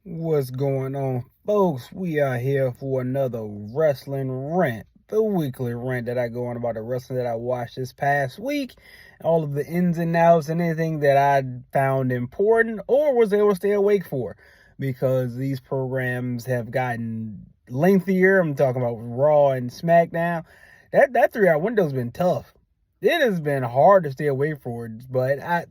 What's going on, folks? We are here for another wrestling rant, the weekly rant that I go on about the wrestling that I watched this past week, all of the ins and outs, and anything that I found important or was able to stay awake for, because these programs have gotten lengthier. I'm talking about Raw and SmackDown. That 3 hour window's been tough. It has been hard to stay awake for it, but I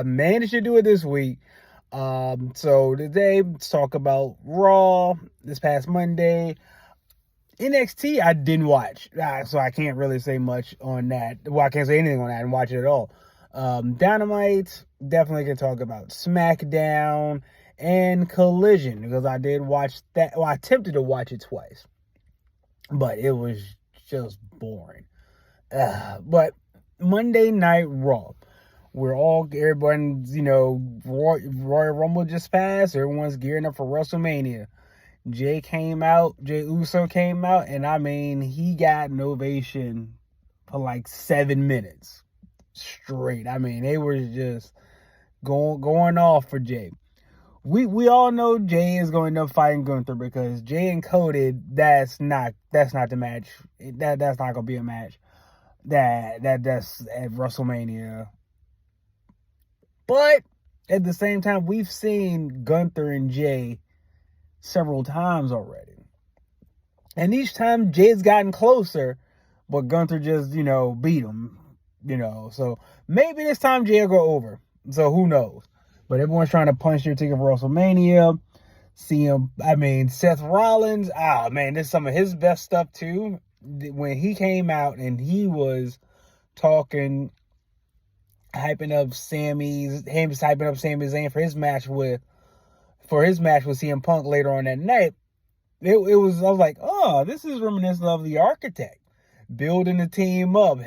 managed to do it this week. So today, let's talk about Raw this past Monday. NXT, I didn't watch, so I can't really say much on that. Well, I can't say anything on that and watch it at all. Dynamite, definitely can talk about SmackDown and Collision, because I did watch that. Well, I attempted to watch it twice, but it was just boring. But Monday Night Raw. Everyone's, Royal Rumble just passed. Everyone's gearing up for WrestleMania. Jay Uso came out, and I mean, he got an ovation for like 7 minutes straight. I mean, they were just going off for Jay. We all know Jay is going to end up fighting Gunther, because Jay and Cody, that's not the match. That's not gonna be a match. That's at WrestleMania. But at the same time, we've seen Gunther and Jay several times already. And each time Jay's gotten closer, but Gunther just, beat him. So maybe this time Jay will go over. So who knows? But everyone's trying to punch their ticket for WrestleMania. Seth Rollins, this is some of his best stuff too. When he came out and he was talking, hyping up Sami Zayn for his match with CM Punk later on that night. I was like, oh, this is reminiscent of The Architect, building the team up,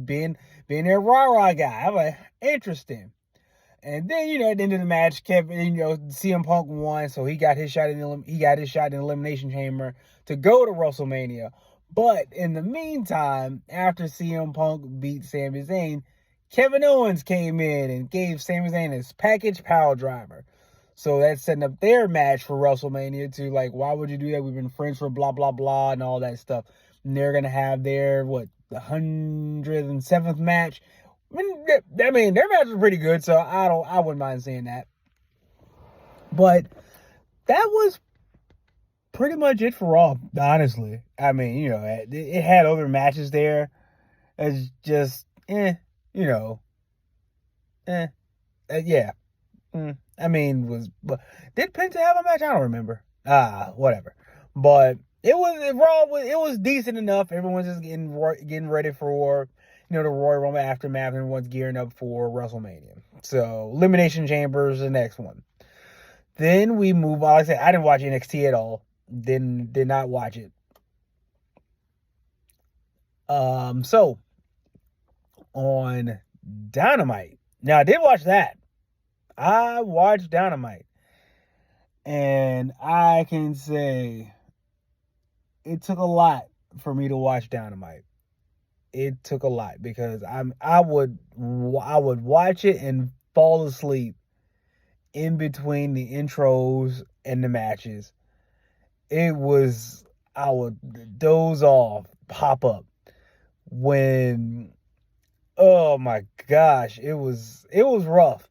being their rah-rah guy. I'm like, interesting. And then, at the end of the match, CM Punk won, so he got his shot in the Elimination Chamber to go to WrestleMania. But in the meantime, after CM Punk beat Sami Zayn, Kevin Owens came in and gave Sami Zayn his package power driver. So that's setting up their match for WrestleMania to, like, why would you do that? We've been friends for blah, blah, blah, and all that stuff. And they're going to have their, the 107th match. Their match was pretty good, so I wouldn't mind saying that. But that was pretty much it for Raw, honestly. It had other matches there. It's just, yeah. Did Penta have a match? I don't remember. Whatever. But it was decent enough. Everyone's just getting ready for, the Royal Rumble aftermath. Everyone's gearing up for WrestleMania. So Elimination Chamber is the next one. Then we move on. Like I said, I didn't watch NXT at all. Did not watch it. So on Dynamite. Now, I did watch that. I watched Dynamite. And I can say it took a lot for me to watch Dynamite. It took a lot, because I would watch it and fall asleep in between the intros and the matches. I would doze off, pop up when, oh my gosh, it was rough.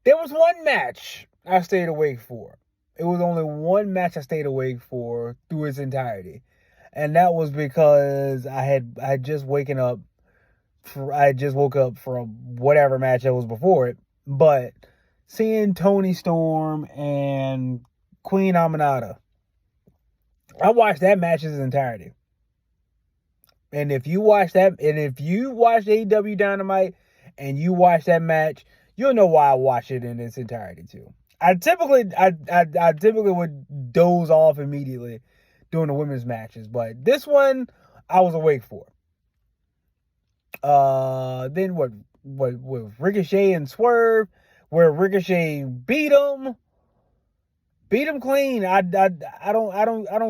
There was one match I stayed awake for. It was only one match I stayed awake for through its entirety. And that was because I had just woke up from whatever match that was before it. But seeing Toni Storm and Queen Aminata, I watched that match in its entirety. And if you watch AEW Dynamite and you watch that match, you'll know why I watched it in its entirety too. I typically would doze off immediately during the women's matches, but this one I was awake for. Then what Ricochet and Swerve, where Ricochet beat him clean. I don't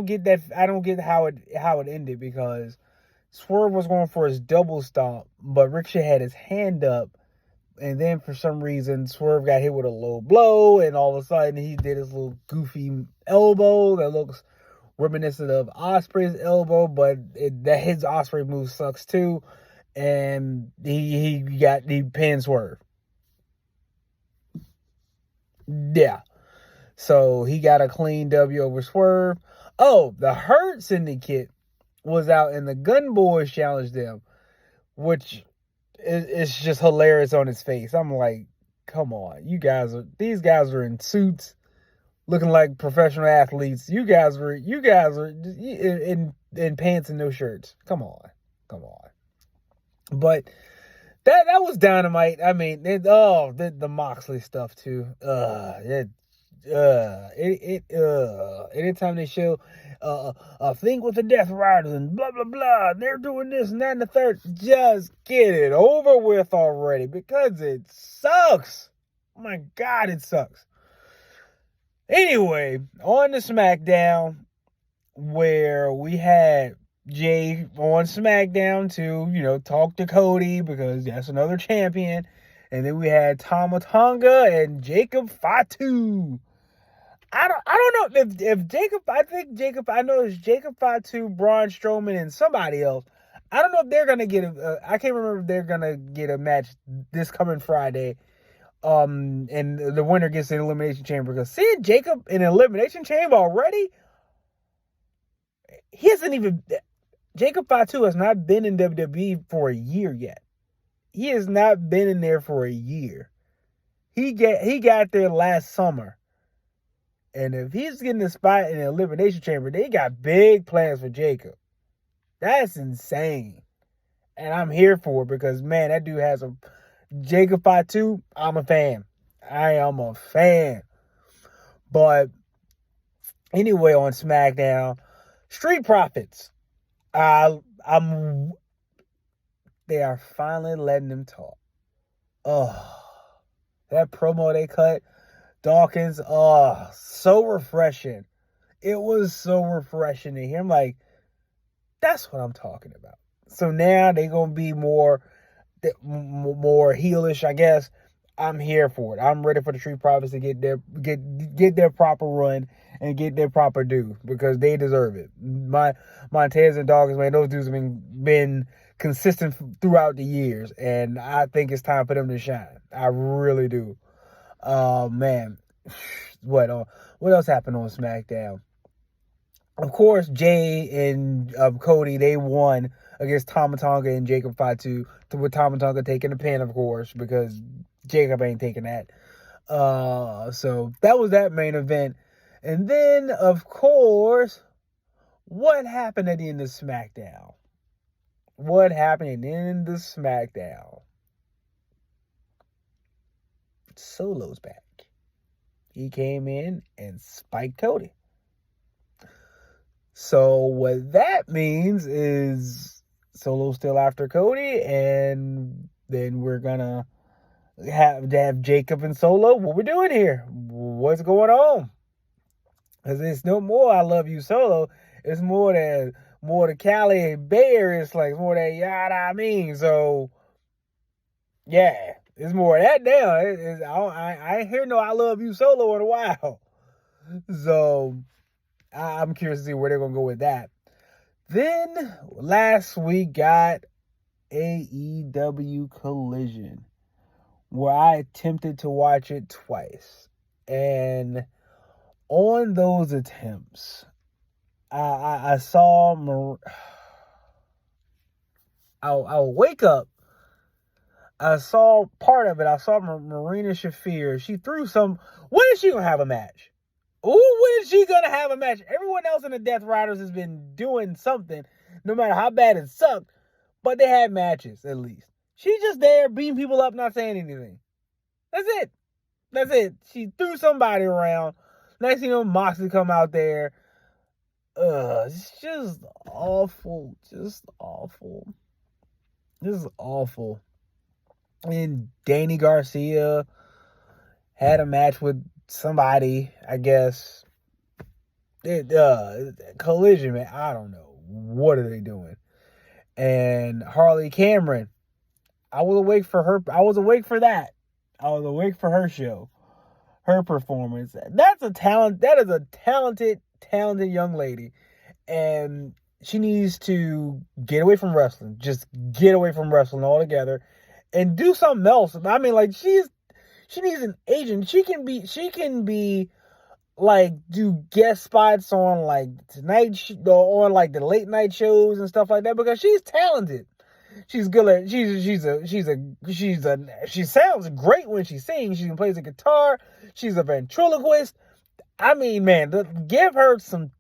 get that. I don't get how it ended, because Swerve was going for his double stomp, but Ricochet had his hand up And then for some reason, Swerve got hit with a low blow, and all of a sudden he did his little goofy elbow that looks reminiscent of Osprey's elbow, but his Osprey move sucks too. And he pinned Swerve. Yeah. So he got a clean W over Swerve. Oh, the Hurt Syndicate was out and the Gun Boys challenged them, which is just hilarious on his face. I'm like, come on, these guys are in suits, looking like professional athletes. You guys are in pants and no shirts. Come on. But that was Dynamite. I mean, the Moxley stuff too. Anytime they show a thing with the Death Riders and blah blah blah, and they're doing this and that and the third, just get it over with already, because it sucks. Oh my God, it sucks. Anyway, on the SmackDown, where we had Jay on SmackDown to, talk to Cody, because that's another champion. And then we had Tama Tonga and Jacob Fatu. I don't know if Jacob, I know it's Jacob Fatu, Braun Strowman, and somebody else. I don't know if they're going to get I can't remember if they're going to get a match this coming Friday. And the winner gets an Elimination Chamber. Because seeing Jacob in an Elimination Chamber already, Jacob Fatu has not been in WWE for a year yet. He has not been in there for a year. He got there last summer. And if he's getting a spot in the Elimination Chamber, they got big plans for Jacob. That's insane. And I'm here for it because, man, that dude has Jacob Fatu, I'm a fan. I am a fan. But anyway, on SmackDown, Street Profits. They are finally letting them talk. Oh, that promo they cut, Dawkins, so refreshing. It was so refreshing to hear. I'm like, that's what I'm talking about. So now they're going to be more heelish, I guess. I'm here for it. I'm ready for the Street Profits to get their proper run and get their proper due, because they deserve it. Montez and Dawkins, man, those dudes have been consistent throughout the years, and I think it's time for them to shine. I really do. Man, what else happened on SmackDown? Of course, Jay and Cody, they won against Tama Tonga and Jacob Fatu, with Tama Tonga taking the pin, of course, because Jacob ain't taking that. So that was that main event. And then, of course, what happened at the end of SmackDown? What happened at the end of SmackDown? Solo's back. He came in and spiked Cody. So what that means is Solo's still after Cody, and then we're gonna have Jacob and Solo. What we doing here? What's going on? Because it's no more I love you Solo. It's more the Cali and Bear. It's like more that yada I mean. So yeah, it's more of that now. I ain't hear no I love you Solo in a while. So I'm curious to see where they're gonna go with that. Then last week got AEW Collision, where I attempted to watch it twice. And on those attempts, I saw I'll wake up. I saw part of it. I saw Marina Shafir. She threw some. When is she gonna have a match? When is she gonna have a match? Everyone else in the Death Riders has been doing something, no matter how bad it sucked, but they had matches at least. She's just there beating people up, not saying anything. That's it. She threw somebody around. Next thing you know, Moxley come out there. It's just awful. Just awful. This is awful. And Danny Garcia had a match with somebody, I guess. Collision, man. I don't know. What are they doing? And Harley Cameron. I was awake for her. I was awake for that. I was awake for her show, her performance. That's a talent. That is a talented young lady, and she needs to get away from wrestling. Just get away from wrestling altogether, and do something else. I mean, like she needs an agent. She can be like do guest spots on like on like the late night shows and stuff like that because she's talented. She's good at she sounds great when she sings. She plays the guitar. She's a ventriloquist. I mean, man, give her time,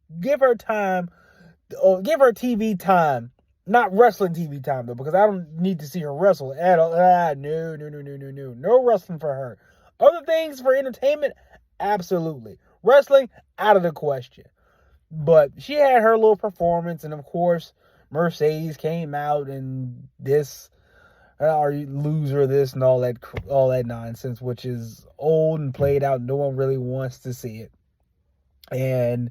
or give her TV time. Not wrestling TV time though, because I don't need to see her wrestle at all. No wrestling for her. Other things for entertainment, absolutely. Wrestling, out of the question. But she had her little performance, and of course, Mercedes came out and this, are you loser, this and all that nonsense, which is old and played out. No one really wants to see it. And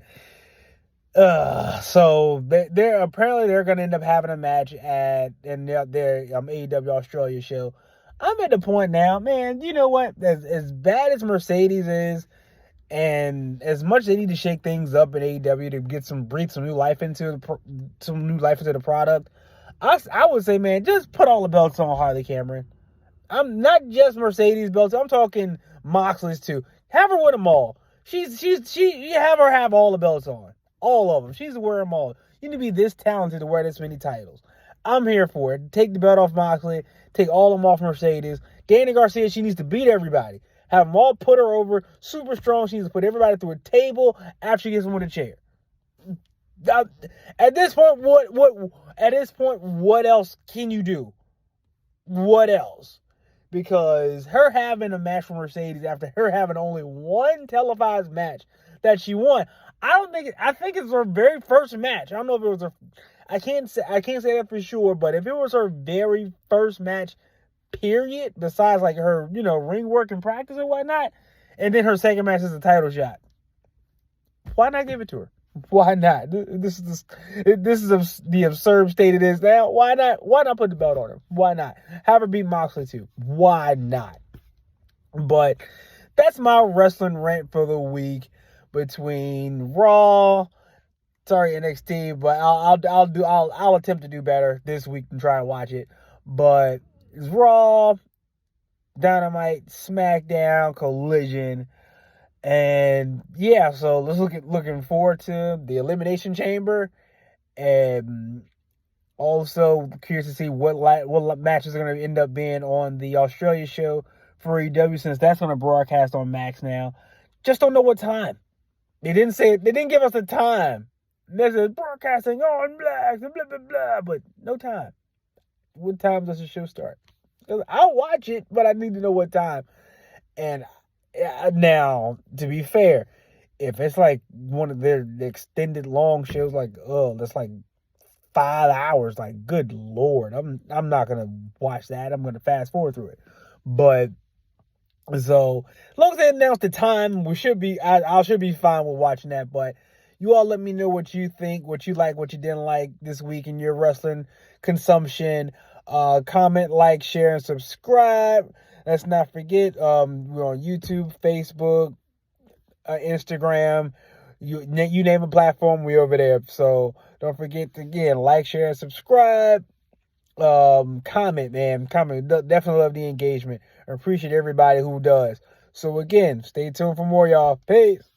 so they're apparently going to end up having a match at their AEW Australia show. I'm at the point now, man. You know what? As bad as Mercedes is, and as much they need to shake things up in AEW to get breathe some new life into the product, I would say, man, just put all the belts on Harley Cameron. I'm not just Mercedes belts. I'm talking Moxley's too. Have her with them all. You have her have all the belts on, all of them. She's wear them all. You need to be this talented to wear this many titles. I'm here for it. Take the belt off Moxley. Take all of them off Mercedes. Danny Garcia, she needs to beat everybody. Have them all put her over. Super strong. She needs to put everybody through a table after she gets them with a chair. At this point, what else can you do? What else? Because her having a match for Mercedes after her having only one televised match that she won, I think it's her very first match. I don't know if it was I can't say that for sure, but if it was her very first match, period, besides like her, ring work and practice and whatnot, and then her second match is a title shot, why not give it to her? Why not? This is the absurd state it is now. Why not? Why not put the belt on her? Why not? Have her beat Moxley too. Why not? But that's my wrestling rant for the week between NXT, but I'll attempt to do better this week and try and watch it. But it's Raw, Dynamite, SmackDown, Collision. And yeah, so let's looking forward to the Elimination Chamber, and also curious to see what matches are going to end up being on the Australia show for AEW, since that's going to broadcast on Max now. Just don't know what time. They didn't give us a time. There's a broadcasting on Max, blah blah blah, but no time. What time does the show start? I'll watch it, but I need to know what time. And now, to be fair, if it's like one of their extended long shows, like that's like 5 hours, like good lord, I'm not gonna watch that. I'm gonna fast forward through it. But so as long as they announce the time, I should be fine with watching that. But you all let me know what you think, what you like, what you didn't like this week in your wrestling consumption. Comment, like, share, and subscribe. Let's not forget, we're on YouTube, Facebook, Instagram. You name a platform, we're over there. So don't forget to, again, like, share, and subscribe. Comment, man. Comment. Definitely love the engagement. I appreciate everybody who does. So again, stay tuned for more, y'all. Peace.